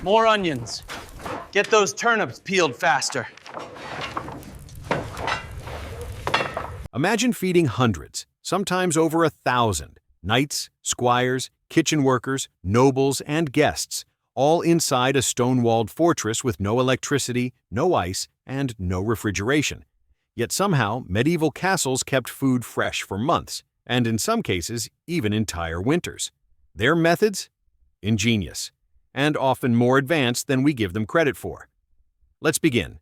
More onions. Get those turnips peeled faster. Imagine feeding hundreds, sometimes over 1,000, knights, squires, kitchen workers, nobles, and guests, all inside a stone-walled fortress with no electricity, no ice, and no refrigeration. Yet somehow, medieval castles kept food fresh for months, and in some cases, even entire winters. Their methods? Ingenious, and often more advanced than we give them credit for. Let's begin.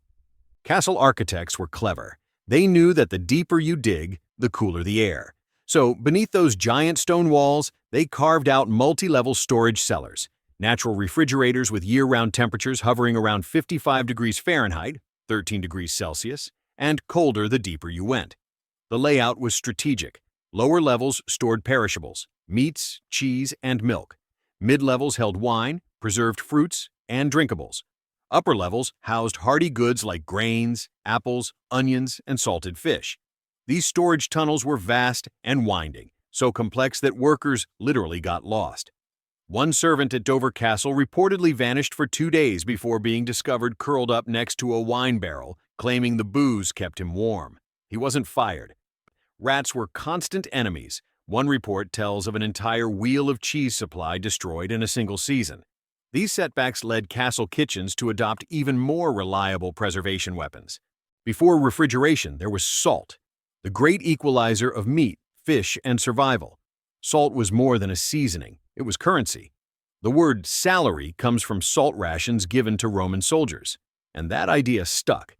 Castle architects were clever. They knew that the deeper you dig, the cooler the air. So, beneath those giant stone walls, they carved out multi-level storage cellars, natural refrigerators with year-round temperatures hovering around 55 degrees Fahrenheit, 13 degrees Celsius, and colder the deeper you went. The layout was strategic. Lower levels stored perishables, meats, cheese, and milk. Mid-levels held wine, preserved fruits, and drinkables. Upper levels housed hardy goods like grains, apples, onions, and salted fish. These storage tunnels were vast and winding, so complex that workers literally got lost. One servant at Dover Castle reportedly vanished for 2 days before being discovered curled up next to a wine barrel, claiming the booze kept him warm. He wasn't fired. Rats were constant enemies. One report tells of an entire wheel of cheese supply destroyed in a single season. These setbacks led castle kitchens to adopt even more reliable preservation weapons. Before refrigeration, there was salt, the great equalizer of meat, fish, and survival. Salt was more than a seasoning, it was currency. The word salary comes from salt rations given to Roman soldiers, and that idea stuck.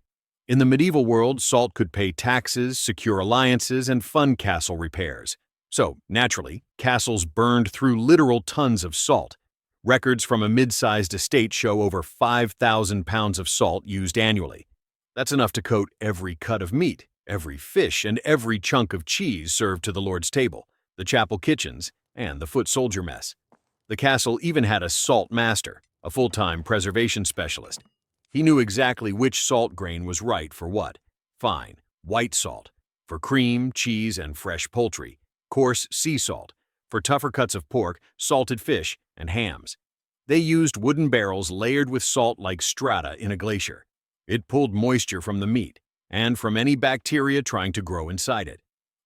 In the medieval world, salt could pay taxes, secure alliances, and fund castle repairs. So, naturally, castles burned through literal tons of salt. Records from a mid-sized estate show over 5,000 pounds of salt used annually. That's enough to coat every cut of meat, every fish, and every chunk of cheese served to the Lord's table, the chapel kitchens, and the foot soldier mess. The castle even had a salt master, a full-time preservation specialist. He knew exactly which salt grain was right for what. Fine, white salt, for cream, cheese, and fresh poultry. Coarse sea salt, for tougher cuts of pork, salted fish, and hams. They used wooden barrels layered with salt like strata in a glacier. It pulled moisture from the meat, and from any bacteria trying to grow inside it.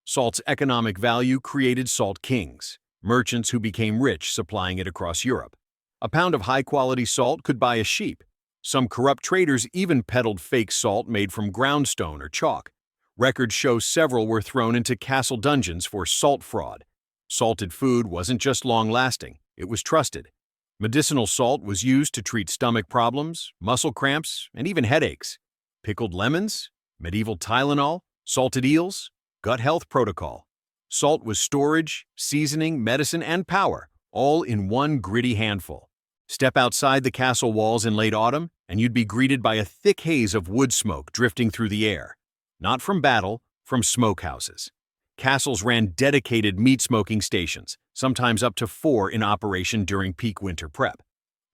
Salt's economic value created salt kings, merchants who became rich supplying it across Europe. A pound of high-quality salt could buy a sheep. Some corrupt traders even peddled fake salt made from groundstone or chalk. Records show several were thrown into castle dungeons for salt fraud. Salted food wasn't just long-lasting, it was trusted. Medicinal salt was used to treat stomach problems, muscle cramps, and even headaches. Pickled lemons, medieval Tylenol, salted eels, gut health protocol. Salt was storage, seasoning, medicine, and power, all in one gritty handful. Step outside the castle walls in late autumn, and you'd be greeted by a thick haze of wood smoke drifting through the air. Not from battle, from smokehouses. Castles ran dedicated meat-smoking stations, sometimes up to 4 in operation during peak winter prep.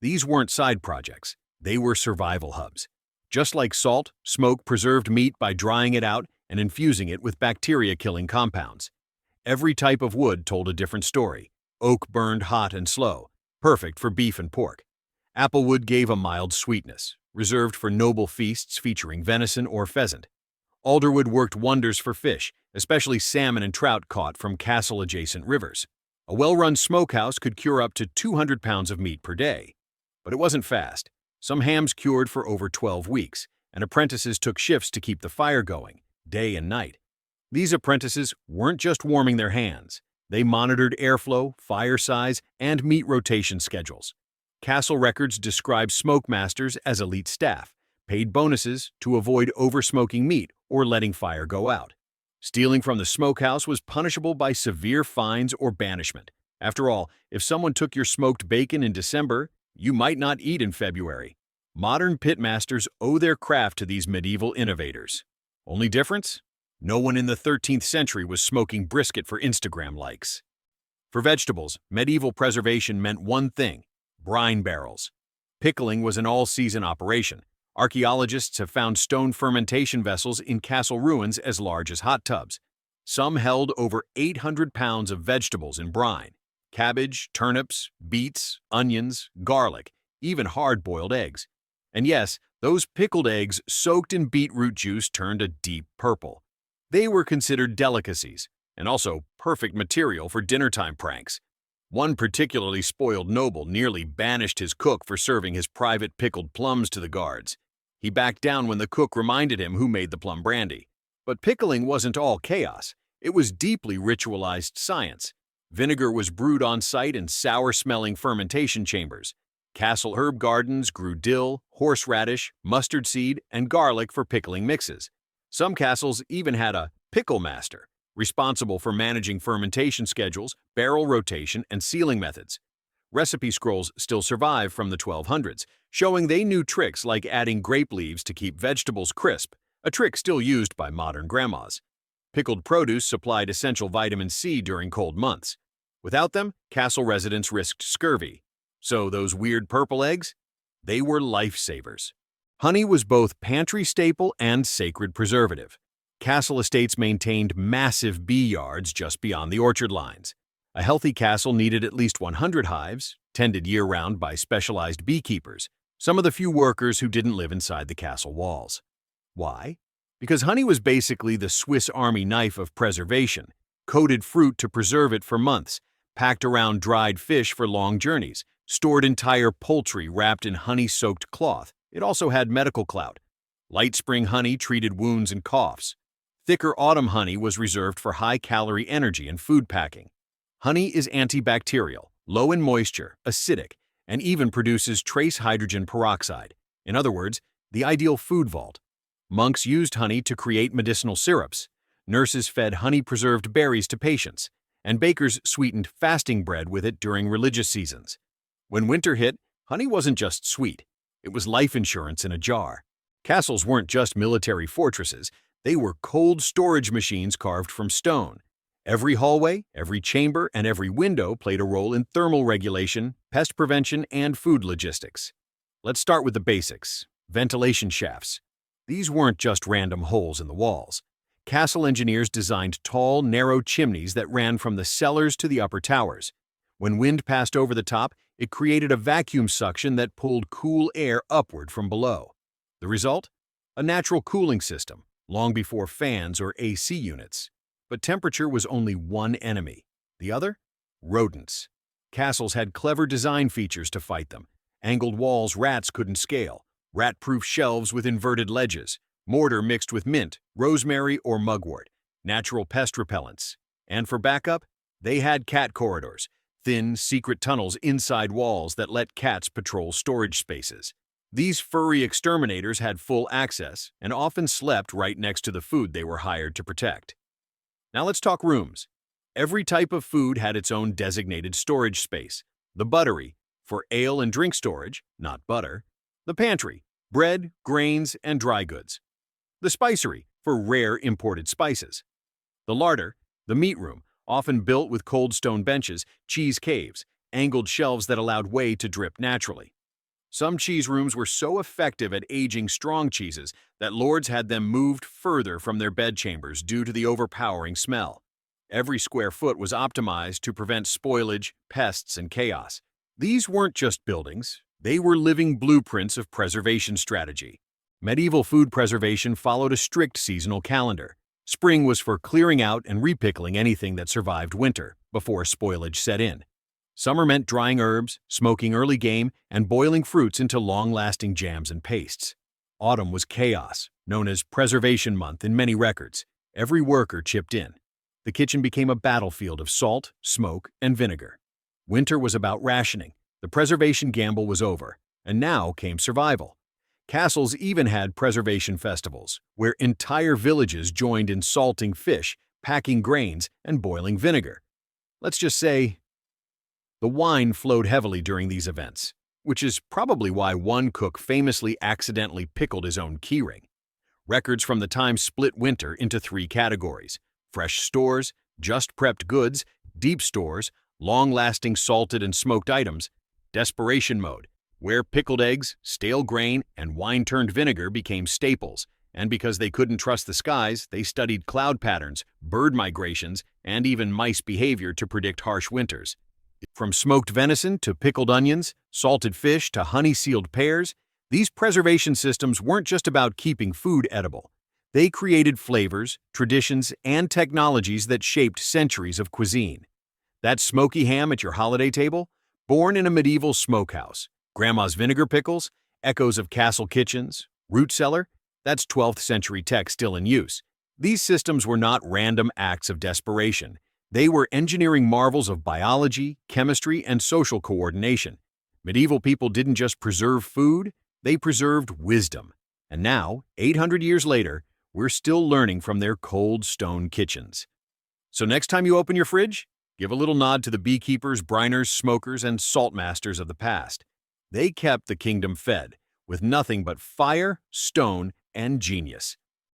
These weren't side projects, they were survival hubs. Just like salt, smoke preserved meat by drying it out and infusing it with bacteria-killing compounds. Every type of wood told a different story. Oak burned hot and slow, perfect for beef and pork. Applewood gave a mild sweetness, reserved for noble feasts featuring venison or pheasant. Alderwood worked wonders for fish, especially salmon and trout caught from castle-adjacent rivers. A well-run smokehouse could cure up to 200 pounds of meat per day. But it wasn't fast. Some hams cured for over 12 weeks, and apprentices took shifts to keep the fire going, day and night. These apprentices weren't just warming their hands. They monitored airflow, fire size, and meat rotation schedules. Castle records describe smoke masters as elite staff, paid bonuses to avoid over-smoking meat or letting fire go out. Stealing from the smokehouse was punishable by severe fines or banishment. After all, if someone took your smoked bacon in December, you might not eat in February. Modern pitmasters owe their craft to these medieval innovators. Only difference? No one in the 13th century was smoking brisket for Instagram likes. For vegetables, medieval preservation meant one thing: brine barrels. Pickling was an all-season operation. Archaeologists have found stone fermentation vessels in castle ruins as large as hot tubs. Some held over 800 pounds of vegetables in brine: cabbage, turnips, beets, onions, garlic, even hard-boiled eggs. And yes, those pickled eggs soaked in beetroot juice turned a deep purple. They were considered delicacies, and also perfect material for dinnertime pranks. One particularly spoiled noble nearly banished his cook for serving his private pickled plums to the guards. He backed down when the cook reminded him who made the plum brandy. But pickling wasn't all chaos. It was deeply ritualized science. Vinegar was brewed on site in sour-smelling fermentation chambers. Castle herb gardens grew dill, horseradish, mustard seed, and garlic for pickling mixes. Some castles even had a pickle master, responsible for managing fermentation schedules, barrel rotation, and sealing methods. Recipe scrolls still survive from the 1200s, showing they knew tricks like adding grape leaves to keep vegetables crisp, a trick still used by modern grandmas. Pickled produce supplied essential vitamin C during cold months. Without them, castle residents risked scurvy. So those weird purple eggs? They were lifesavers. Honey was both pantry staple and sacred preservative. Castle estates maintained massive bee yards just beyond the orchard lines. A healthy castle needed at least 100 hives, tended year-round by specialized beekeepers, some of the few workers who didn't live inside the castle walls. Why? Because honey was basically the Swiss Army knife of preservation, coated fruit to preserve it for months, packed around dried fish for long journeys, stored entire poultry wrapped in honey-soaked cloth. It also had medical clout. Light spring honey treated wounds and coughs. Thicker autumn honey was reserved for high-calorie energy and food packing. Honey is antibacterial, low in moisture, acidic, and even produces trace hydrogen peroxide. In other words, the ideal food vault. Monks used honey to create medicinal syrups. Nurses fed honey-preserved berries to patients, and bakers sweetened fasting bread with it during religious seasons. When winter hit, honey wasn't just sweet. It was life insurance in a jar. Castles weren't just military fortresses. They were cold storage machines carved from stone. Every hallway, every chamber, and every window played a role in thermal regulation, pest prevention, and food logistics. Let's start with the basics. Ventilation shafts. These weren't just random holes in the walls. Castle engineers designed tall, narrow chimneys that ran from the cellars to the upper towers. When wind passed over the top, it created a vacuum suction that pulled cool air upward from below. The result? A natural cooling system, long before fans or AC units. But temperature was only one enemy. The other? Rodents. Castles had clever design features to fight them. Angled walls rats couldn't scale, rat-proof shelves with inverted ledges, mortar mixed with mint, rosemary, or mugwort, natural pest repellents. And for backup, they had cat corridors, thin, secret tunnels inside walls that let cats patrol storage spaces. These furry exterminators had full access and often slept right next to the food they were hired to protect. Now let's talk rooms. Every type of food had its own designated storage space. The buttery, for ale and drink storage, not butter. The pantry, bread, grains, and dry goods. The spicery, for rare imported spices. The larder, the meat room, often built with cold stone benches, cheese caves, angled shelves that allowed whey to drip naturally. Some cheese rooms were so effective at aging strong cheeses that lords had them moved further from their bedchambers due to the overpowering smell. Every square foot was optimized to prevent spoilage, pests, and chaos. These weren't just buildings, they were living blueprints of preservation strategy. Medieval food preservation followed a strict seasonal calendar. Spring was for clearing out and repickling anything that survived winter, before spoilage set in. Summer meant drying herbs, smoking early game, and boiling fruits into long-lasting jams and pastes. Autumn was chaos, known as Preservation Month in many records. Every worker chipped in. The kitchen became a battlefield of salt, smoke, and vinegar. Winter was about rationing. The preservation gamble was over, and now came survival. Castles even had preservation festivals, where entire villages joined in salting fish, packing grains, and boiling vinegar. Let's just say, the wine flowed heavily during these events, which is probably why one cook famously accidentally pickled his own keyring. Records from the time split winter into three categories: fresh stores, just prepped goods, deep stores, long-lasting salted and smoked items, desperation mode, where pickled eggs, stale grain, and wine-turned vinegar became staples, and because they couldn't trust the skies, they studied cloud patterns, bird migrations, and even mice behavior to predict harsh winters. From smoked venison to pickled onions, salted fish to honey-sealed pears, these preservation systems weren't just about keeping food edible. They created flavors, traditions, and technologies that shaped centuries of cuisine. That smoky ham at your holiday table? Born in a medieval smokehouse. Grandma's vinegar pickles? Echoes of castle kitchens. Root cellar? That's 12th century tech still in use. These systems were not random acts of desperation. They were engineering marvels of biology, chemistry, and social coordination. Medieval people didn't just preserve food, they preserved wisdom. And now, 800 years later, we're still learning from their cold stone kitchens. So next time you open your fridge, give a little nod to the beekeepers, briners, smokers, and salt masters of the past. They kept the kingdom fed, with nothing but fire, stone, and genius.